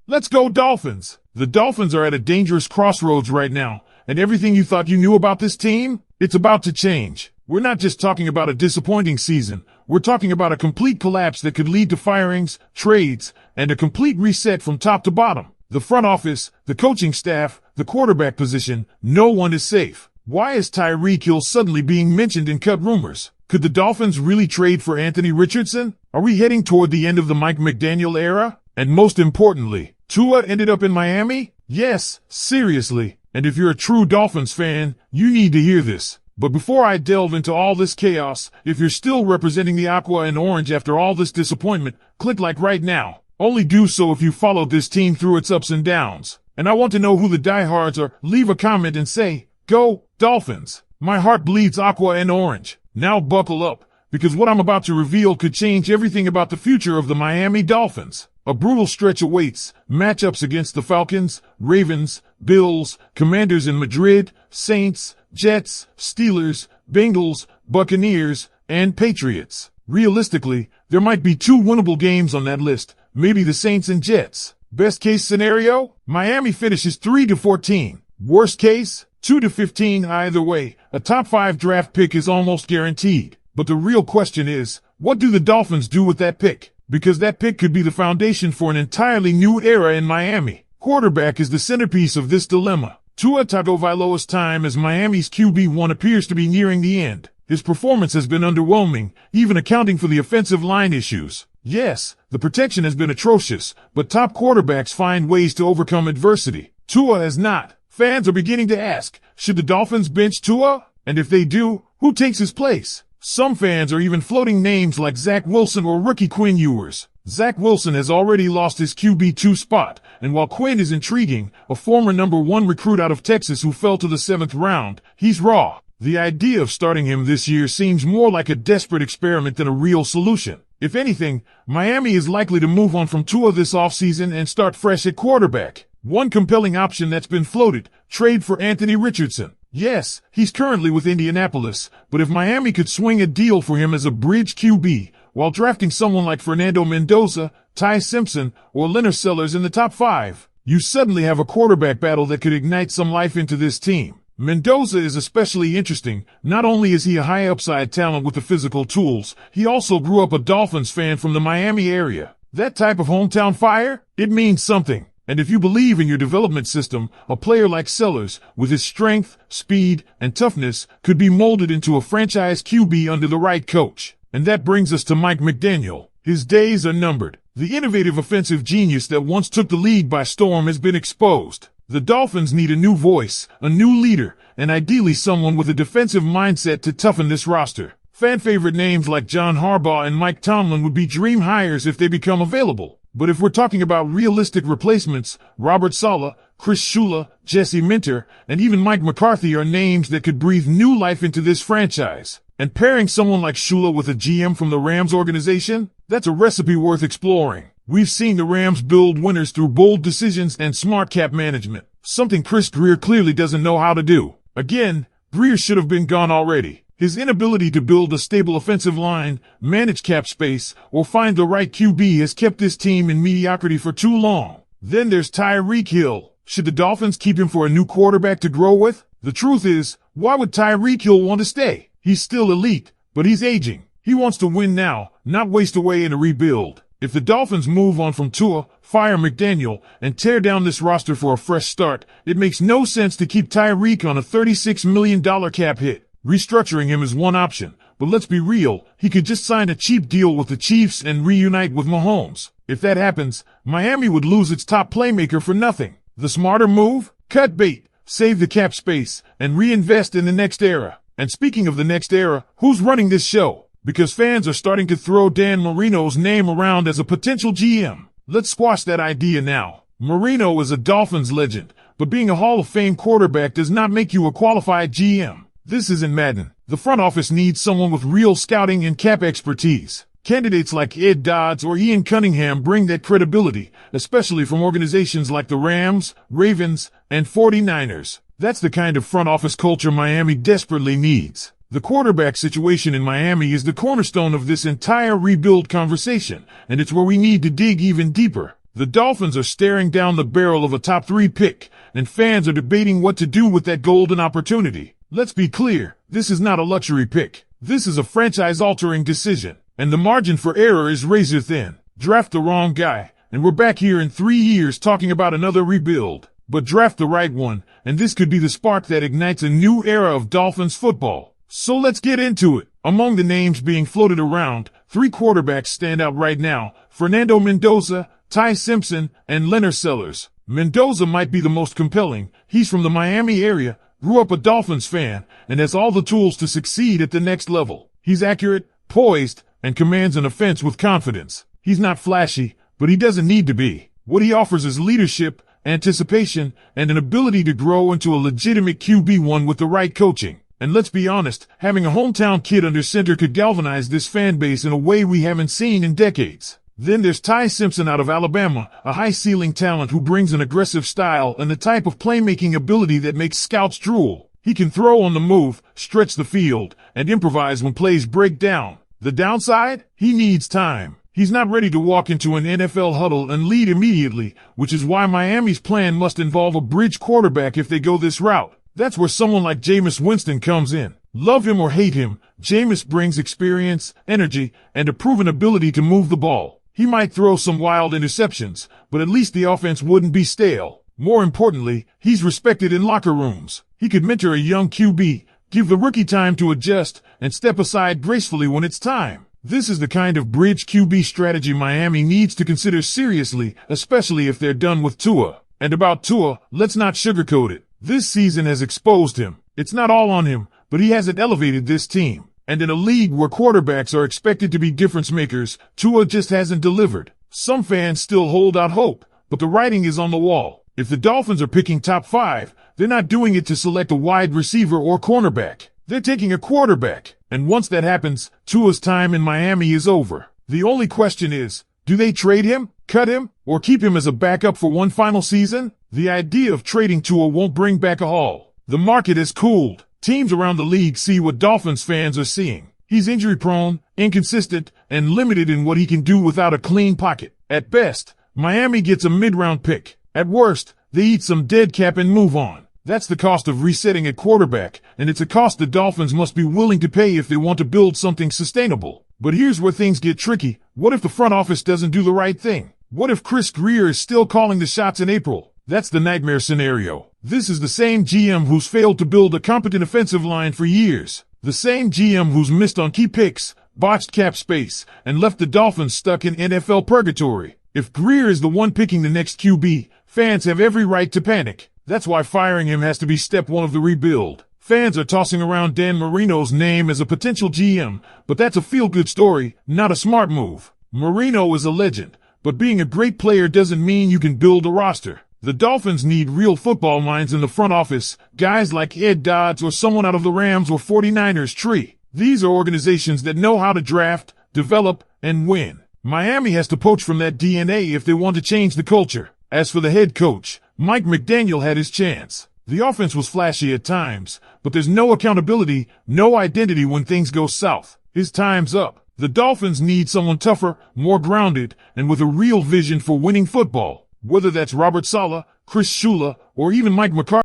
Let's go Dolphins! The Dolphins are at a dangerous crossroads right now, and everything you thought you knew about this team, it's about to change. We're not just talking about a disappointing season. We're talking about a complete collapse that could lead to firings, trades, and a complete reset from top to bottom. The front office, the coaching staff, the quarterback position, no one is safe. Why is Tyreek Hill suddenly being mentioned in cut rumors? Could the Dolphins really trade for Anthony Richardson? Are we heading toward the end of the Mike McDaniel era? And most importantly, Tua ended up in Miami? Yes, seriously. And if you're a true Dolphins fan, you need to hear this. But before I delve into all this chaos, if you're still representing the aqua and orange after all this disappointment, click like right now. Only do so if you followed this team through its ups and downs. And I want to know who the diehards are. Leave a comment and say, "Go, Dolphins." My heart bleeds aqua and orange. Now buckle up, because what I'm about to reveal could change everything about the future of the Miami Dolphins. A brutal stretch awaits, matchups against the Falcons, Ravens, Bills, Commanders in Madrid, Saints, Jets, Steelers, Bengals, Buccaneers, and Patriots. Realistically, there might be two winnable games on that list, maybe the Saints and Jets. Best case scenario, Miami finishes 3-14. Worst case, 2-15. Either way, a top 5 draft pick is almost guaranteed. But the real question is, what do the Dolphins do with that pick? Because that pick could be the foundation for an entirely new era in Miami. Quarterback is the centerpiece of this dilemma. Tua Tagovailoa's time as Miami's QB1 appears to be nearing the end. His performance has been underwhelming, even accounting for the offensive line issues. Yes, the protection has been atrocious, but top quarterbacks find ways to overcome adversity. Tua has not. Fans are beginning to ask, should the Dolphins bench Tua? And if they do, who takes his place? Some fans are even floating names like Zach Wilson or rookie Quinn Ewers. Zach Wilson has already lost his QB2 spot, and while Quinn is intriguing, a former number 1 recruit out of Texas who fell to the 7th round, he's raw. The idea of starting him this year seems more like a desperate experiment than a real solution. If anything, Miami is likely to move on from Tua this offseason and start fresh at quarterback. One compelling option that's been floated, trade for Anthony Richardson. Yes, he's currently with Indianapolis, but if Miami could swing a deal for him as a bridge QB, while drafting someone like Fernando Mendoza, Ty Simpson, or Leonard Sellers in the top 5, you suddenly have a quarterback battle that could ignite some life into this team. Mendoza is especially interesting. Not only is he a high upside talent with the physical tools, he also grew up a Dolphins fan from the Miami area. That type of hometown fire, it means something. And if you believe in your development system, a player like Sellers, with his strength, speed, and toughness, could be molded into a franchise QB under the right coach. And that brings us to Mike McDaniel. His days are numbered. The innovative offensive genius that once took the league by storm has been exposed. The Dolphins need a new voice, a new leader, and ideally someone with a defensive mindset to toughen this roster. Fan-favorite names like John Harbaugh and Mike Tomlin would be dream hires if they become available. But if we're talking about realistic replacements, Robert Saleh, Chris Shula, Jesse Minter, and even Mike McCarthy are names that could breathe new life into this franchise. And pairing someone like Shula with a GM from the Rams organization, that's a recipe worth exploring. We've seen the Rams build winners through bold decisions and smart cap management, something Chris Grier clearly doesn't know how to do. Again, Grier should have been gone already. His inability to build a stable offensive line, manage cap space, or find the right QB has kept this team in mediocrity for too long. Then there's Tyreek Hill. Should the Dolphins keep him for a new quarterback to grow with? The truth is, why would Tyreek Hill want to stay? He's still elite, but he's aging. He wants to win now, not waste away in a rebuild. If the Dolphins move on from Tua, fire McDaniel, and tear down this roster for a fresh start, it makes no sense to keep Tyreek on a $36 million cap hit. Restructuring him is one option, but let's be real, he could just sign a cheap deal with the Chiefs and reunite with Mahomes. If that happens, Miami would lose its top playmaker for nothing. The smarter move? Cut bait, save the cap space, and reinvest in the next era. And speaking of the next era, who's running this show? Because fans are starting to throw Dan Marino's name around as a potential GM. Let's squash that idea now. Marino is a Dolphins legend, but being a Hall of Fame quarterback does not make you a qualified GM. This isn't Madden. The front office needs someone with real scouting and cap expertise. Candidates like Ed Dodds or Ian Cunningham bring that credibility, especially from organizations like the Rams, Ravens, and 49ers. That's the kind of front office culture Miami desperately needs. The quarterback situation in Miami is the cornerstone of this entire rebuild conversation, and it's where we need to dig even deeper. The Dolphins are staring down the barrel of a top 3 pick, and fans are debating what to do with that golden opportunity. Let's be clear, this is not a luxury pick. This is a franchise-altering decision, and the margin for error is razor thin. Draft the wrong guy, and we're back here in 3 years talking about another rebuild. But draft the right one, and this could be the spark that ignites a new era of Dolphins football. So let's get into it. Among the names being floated around, 3 quarterbacks stand out right now: Fernando Mendoza, Ty Simpson, and Leonard Sellers. Mendoza might be the most compelling. He's from the Miami area, grew up a Dolphins fan, and has all the tools to succeed at the next level. He's accurate, poised, and commands an offense with confidence. He's not flashy, but he doesn't need to be. What he offers is leadership, anticipation, and an ability to grow into a legitimate QB1 with the right coaching. And let's be honest, having a hometown kid under center could galvanize this fan base in a way we haven't seen in decades. Then there's Ty Simpson out of Alabama, a high-ceiling talent who brings an aggressive style and the type of playmaking ability that makes scouts drool. He can throw on the move, stretch the field, and improvise when plays break down. The downside? He needs time. He's not ready to walk into an NFL huddle and lead immediately, which is why Miami's plan must involve a bridge quarterback if they go this route. That's where someone like Jameis Winston comes in. Love him or hate him, Jameis brings experience, energy, and a proven ability to move the ball. He might throw some wild interceptions, but at least the offense wouldn't be stale. More importantly, he's respected in locker rooms. He could mentor a young QB, give the rookie time to adjust, and step aside gracefully when it's time. This is the kind of bridge QB strategy Miami needs to consider seriously, especially if they're done with Tua. And about Tua, let's not sugarcoat it. This season has exposed him. It's not all on him, but he hasn't elevated this team. And in a league where quarterbacks are expected to be difference makers, Tua just hasn't delivered. Some fans still hold out hope, but the writing is on the wall. If the Dolphins are picking top 5, they're not doing it to select a wide receiver or cornerback. They're taking a quarterback. And once that happens, Tua's time in Miami is over. The only question is, do they trade him, cut him, or keep him as a backup for one final season? The idea of trading Tua won't bring back a haul. The market has cooled. Teams around the league see what Dolphins fans are seeing. He's injury-prone, inconsistent, and limited in what he can do without a clean pocket. At best, Miami gets a mid-round pick. At worst, they eat some dead cap and move on. That's the cost of resetting at quarterback, and it's a cost the Dolphins must be willing to pay if they want to build something sustainable. But here's where things get tricky. What if the front office doesn't do the right thing? What if Chris Grier is still calling the shots in April? That's the nightmare scenario. This is the same GM who's failed to build a competent offensive line for years. The same GM who's missed on key picks, botched cap space, and left the Dolphins stuck in NFL purgatory. If Grier is the one picking the next QB, fans have every right to panic. That's why firing him has to be step 1 of the rebuild. Fans are tossing around Dan Marino's name as a potential GM, but that's a feel-good story, not a smart move. Marino is a legend, but being a great player doesn't mean you can build a roster. The Dolphins need real football minds in the front office, guys like Ed Dodds or someone out of the Rams or 49ers tree. These are organizations that know how to draft, develop, and win. Miami has to poach from that DNA if they want to change the culture. As for the head coach, Mike McDaniel had his chance. The offense was flashy at times, but there's no accountability, no identity when things go south. His time's up. The Dolphins need someone tougher, more grounded, and with a real vision for winning football. Whether that's Robert Saleh, Chris Shula, or even Mike McCarthy.